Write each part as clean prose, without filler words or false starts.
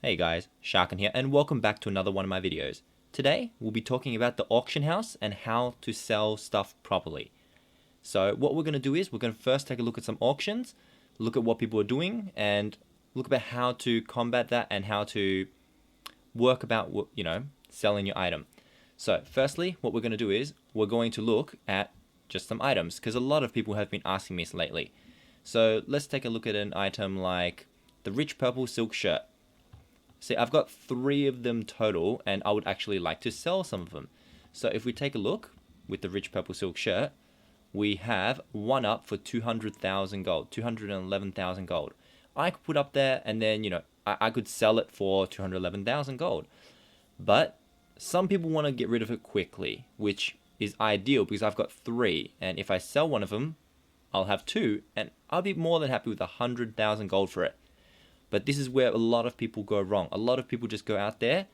Hey guys, Sharkin here, and welcome back to another one of my videos. Today, we'll be talking about the auction house and how to sell stuff properly. So what we're going to do is, we're going to first take a look at some auctions, look at what people are doing, and look about how to combat that and how to work about, selling your item. So firstly, what we're going to do is, we're going to look at just some items, because a lot of people have been asking me this lately. So let's take a look at an item like the rich purple silk shirt. See, I've got 3 of them total, and I would actually like to sell some of them. So if we take a look with the rich purple silk shirt, we have one up for 200,000 gold, 211,000 gold. I could put up there, and then, I could sell it for 211,000 gold. But some people want to get rid of it quickly, which is ideal because I've got 3, and if I sell one of them, I'll have 2, and I'll be more than happy with 100,000 gold for it. But this is where a lot of people go wrong. A lot of people just go out there,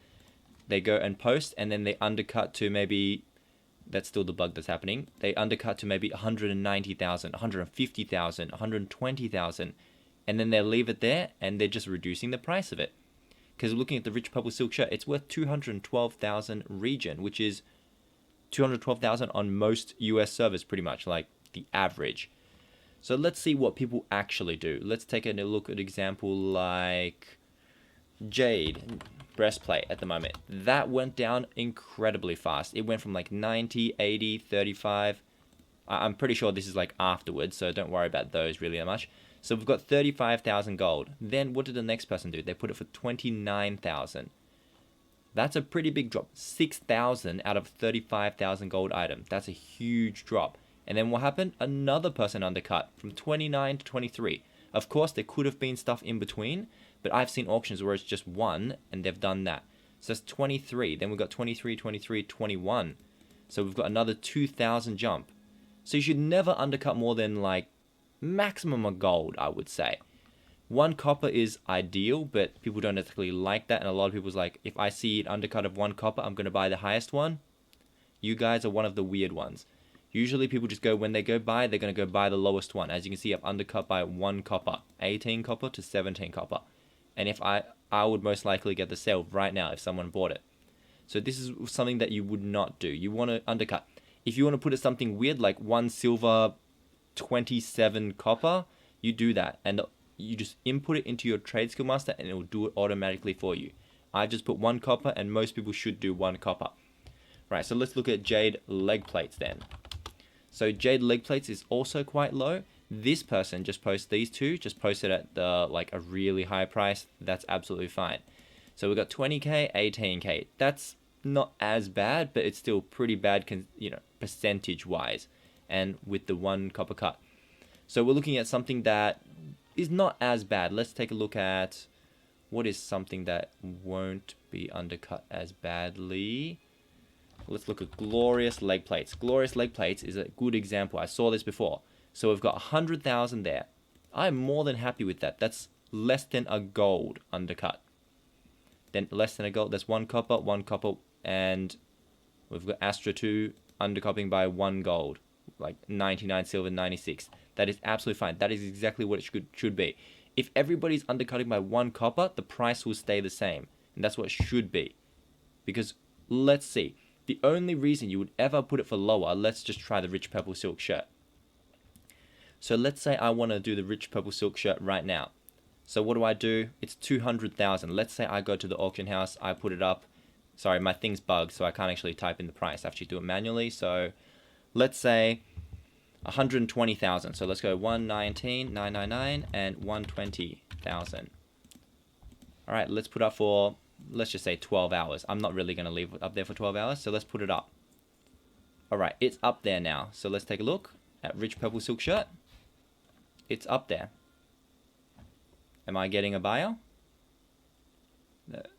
they go and post, and then they undercut to maybe, that's still the bug that's happening, they undercut to maybe 190,000, 150,000, 120,000, and then they leave it there, and they're just reducing the price of it. Because looking at the rich purple silk shirt, it's worth 212,000 region, which is 212,000 on most US servers pretty much, like the average. So let's see what people actually do. Let's take a look at an example like Jade breastplate at the moment. That went down incredibly fast. It went from like 90, 80, 35. I'm pretty sure this is like afterwards, so don't worry about those really that much. So we've got 35,000 gold. Then what did the next person do? They put it for 29,000. That's a pretty big drop. 6,000 out of 35,000 gold item. That's a huge drop. And then what happened? Another person undercut from 29 to 23. Of course, there could have been stuff in between, but I've seen auctions where it's just one, and they've done that. So that's 23. Then we've got 23, 23, 21. So we've got another 2,000 jump. So you should never undercut more than like maximum of gold, I would say. 1 copper is ideal, but people don't necessarily like that. And a lot of people's like, if I see an undercut of 1 copper, I'm going to buy the highest one. You guys are one of the weird ones. Usually people just go, when they go buy, they're going to go buy the lowest one. As you can see, I've undercut by 1 copper, 18 copper to 17 copper. And if I would most likely get the sale right now if someone bought it. So this is something that you would not do. You want to undercut. If you want to put it something weird like 1 silver, 27 copper, you do that. And you just input it into your trade skill master and it will do it automatically for you. I just put 1 copper and most people should do 1 copper. Right, so let's look at Jade leg plates then. So Jade leg plates is also quite low. This person just posts these 2, just posted at the like a really high price. That's absolutely fine. So we've got 20k, 18k. That's not as bad, but it's still pretty bad, percentage wise, and with the 1 copper cut. So we're looking at something that is not as bad. Let's take a look at what is something that won't be undercut as badly. Let's look at Glorious leg plates. Glorious leg plates is a good example. I saw this before. So we've got 100,000 there. I'm more than happy with that. That's less than a gold undercut. Then less than a gold, that's 1 copper, and we've got Astra 2 undercutting by 1 gold. Like 99 silver, 96. That is absolutely fine. That is exactly what it should be. If everybody's undercutting by 1 copper, the price will stay the same. And that's what it should be. Because, let's see. The only reason you would ever put it for lower, let's just try the rich purple silk shirt. So let's say I want to do the rich purple silk shirt right now. So what do? It's 200,000. Let's say I go to the auction house, I put it up. Sorry, my thing's bugged, so I can't actually type in the price. I have to do it manually. So let's say 120,000. So let's go 119,999 and 120,000. All right, let's put up for, let's just say 12 hours. I'm not really going to leave it up there for 12 hours, so let's put it up. Alright, it's up there now. So let's take a look at rich purple silk shirt. It's up there. Am I getting a buyer?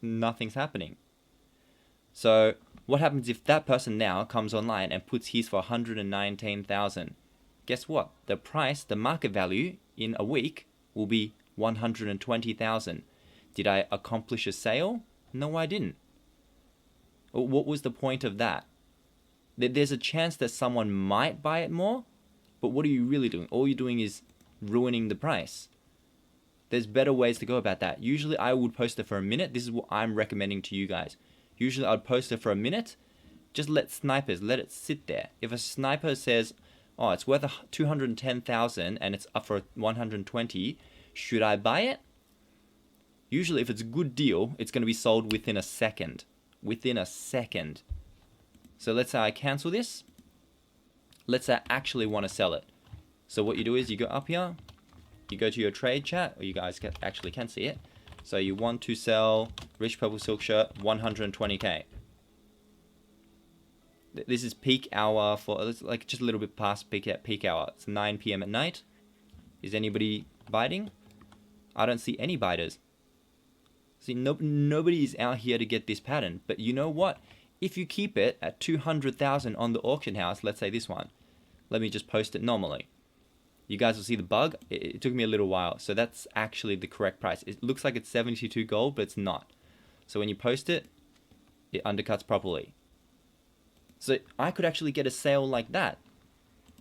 Nothing's happening. So what happens if that person now comes online and puts his for 119,000? Guess what? The price, the market value in a week will be 120,000. Did I accomplish a sale? No, I didn't. What was the point of that? There's a chance that someone might buy it more, but what are you really doing? All you're doing is ruining the price. There's better ways to go about that. Usually I would post it for a minute. This is what I'm recommending to you guys. Usually I'd post it for a minute. Just let snipers, let it sit there. If a sniper says, oh, it's worth 210,000 and it's up for 120, should I buy it? Usually if it's a good deal, it's going to be sold within a second. Within a second. So let's say I cancel this. Let's say I actually want to sell it. So what you do is you go up here, you go to your trade chat, or you guys actually can see it. So you want to sell Rich Purple Silk Shirt 120k. This is peak hour for, it's like just a little bit past peak hour. It's 9 p.m. at night. Is anybody biting? I don't see any biters. See, nobody is out here to get this pattern. But you know what? If you keep it at 200,000 on the auction house, let's say this one. Let me just post it normally. You guys will see the bug. It took me a little while. So that's actually the correct price. It looks like it's 72 gold, but it's not. So when you post it, it undercuts properly. So I could actually get a sale like that.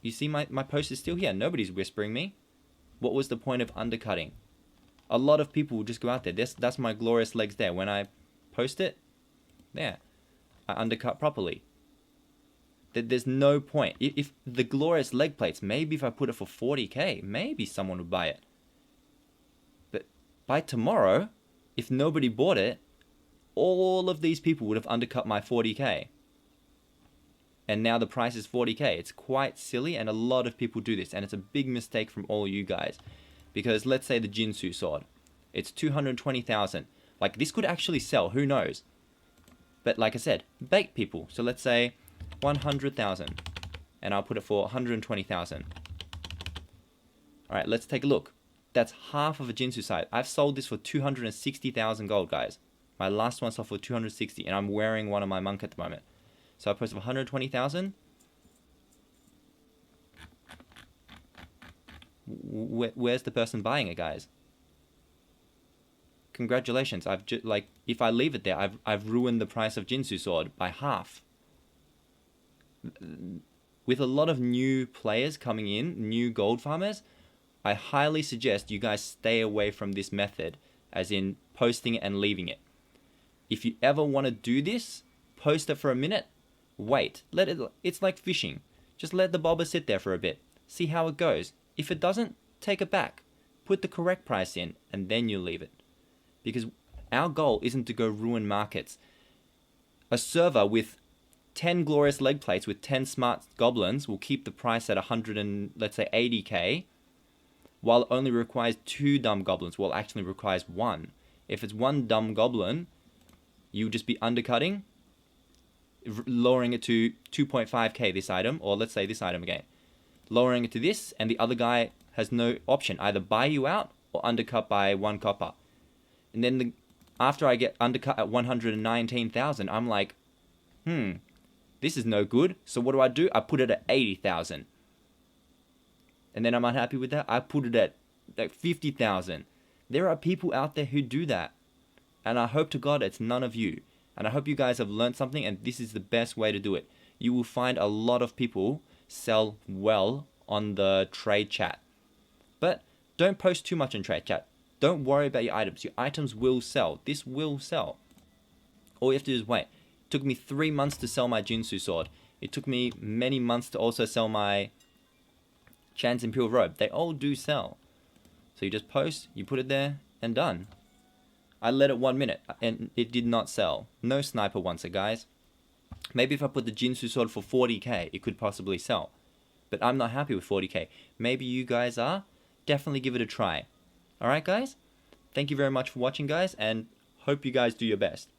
You see my post is still here. Nobody's whispering me. What was the point of undercutting? A lot of people will just go out there. That's my glorious legs there. When I post it, there. I undercut properly. There's no point. If the glorious leg plates, maybe if I put it for 40k, maybe someone would buy it. But by tomorrow, if nobody bought it, all of these people would have undercut my 40k. And now the price is 40k. It's quite silly, and a lot of people do this, and it's a big mistake from all you guys. Because let's say the Jinsu sword, it's 220,000. Like, this could actually sell, who knows? But like I said, bait people. So let's say 100,000, and I'll put it for 120,000. Alright, let's take a look. That's half of a Jinsu side. I've sold this for 260,000 gold, guys. My last one sold for 260, and I'm wearing one of my monk at the moment. So I posted for 120,000. Where's the person buying it, guys? Congratulations. I've just, like, if I leave it there, I've ruined the price of Jinsu sword by half. With a lot of new players coming in, new gold farmers, I highly suggest you guys stay away from this method, as in posting it and leaving it. If you ever want to do this, post it for a minute, wait. It's like fishing. Just let the bobber sit there for a bit. See how it goes. If it doesn't, take it back. Put the correct price in, and then you leave it. Because our goal isn't to go ruin markets. A server with 10 glorious leg plates with 10 smart goblins will keep the price at 100 and, let's say, 80k, while it only requires 2 dumb goblins. Well, it actually requires 1. If it's 1 dumb goblin, you'll just be undercutting, lowering it to 2.5k this item, or let's say this item again. Lowering it to this, and the other guy has no option. Either buy you out, or undercut by 1 copper. And then after I get undercut at 119,000, I'm like, this is no good. So what do? I put it at 80,000. And then I'm unhappy with that. I put it at like 50,000. There are people out there who do that. And I hope to God it's none of you. And I hope you guys have learned something, and this is the best way to do it. You will find a lot of people sell well on the trade chat. But don't post too much in trade chat. Don't worry about your items. Your items will sell. This will sell. All you have to do is wait. It took me 3 months to sell my Jinsu sword. It took me many months to also sell my Chan's Imperial robe. They all do sell. So you just post, you put it there, and done. I let it 1 minute, and it did not sell. No sniper wants it, guys. Maybe if I put the Jinsu sword for 40k, it could possibly sell. But I'm not happy with 40k. Maybe you guys are. Definitely give it a try. Alright, guys? Thank you very much for watching, guys, and hope you guys do your best.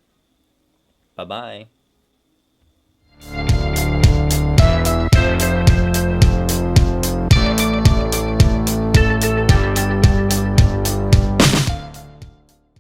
Bye-bye.